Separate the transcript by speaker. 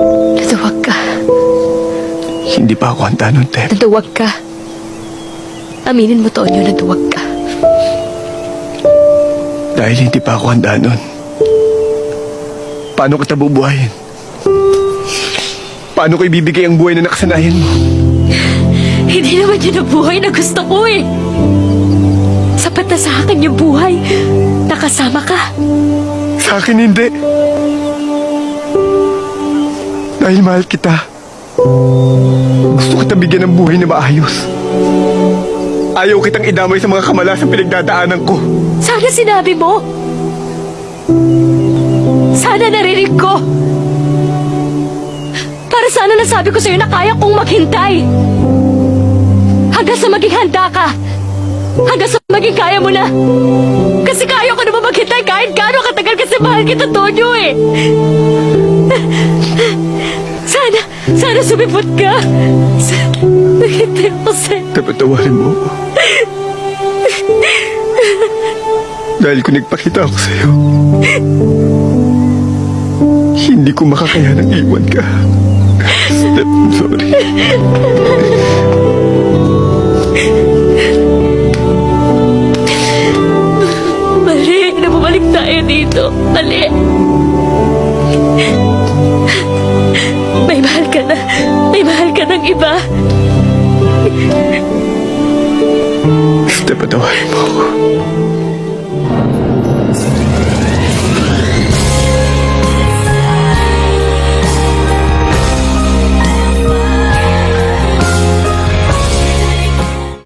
Speaker 1: Naduwag ka.
Speaker 2: Hindi pa ako handa nun, Tep.
Speaker 1: Naduwag ka. Aminin mo, Tonyo, naduwag ka.
Speaker 2: Dahil hindi pa ako handa nun. Paano kita bubuhayin? Paano ko ibibigay ang buhay na nakasanayan mo?
Speaker 1: Hindi naman yun ang buhay na gusto ko eh. Sapat na sa akin yung buhay. Nakasama ka.
Speaker 2: Sa akin hindi. Dahil mahal kita. Gusto kita bigyan ng buhay na maayos. Ayaw kitang idamay sa mga kamalasang pinagdadaanan ko.
Speaker 1: Sana sinabi mo. Sana narinig ko. Para sana nasabi ko sa'yo na kaya kong maghintay. Hanggang sa maging handa ka. Hanggang sa maging kaya mo na. Kasi kaya ko naman maghintay kahit gaano katagal kasi mahal kita, Tonyo eh. Sana sumipot ka. Naghintay ako sa'yo.
Speaker 2: Tapatawarin mo ako. Dahil kung nagpakita ako sa'yo, hindi ko makakayanang iwan ka. Step, I'm sorry.
Speaker 1: Mali na bumalik tayo dito. Mali. May mahal ka na. May mahal ka ng iba.
Speaker 2: Step, patawarin mo ako.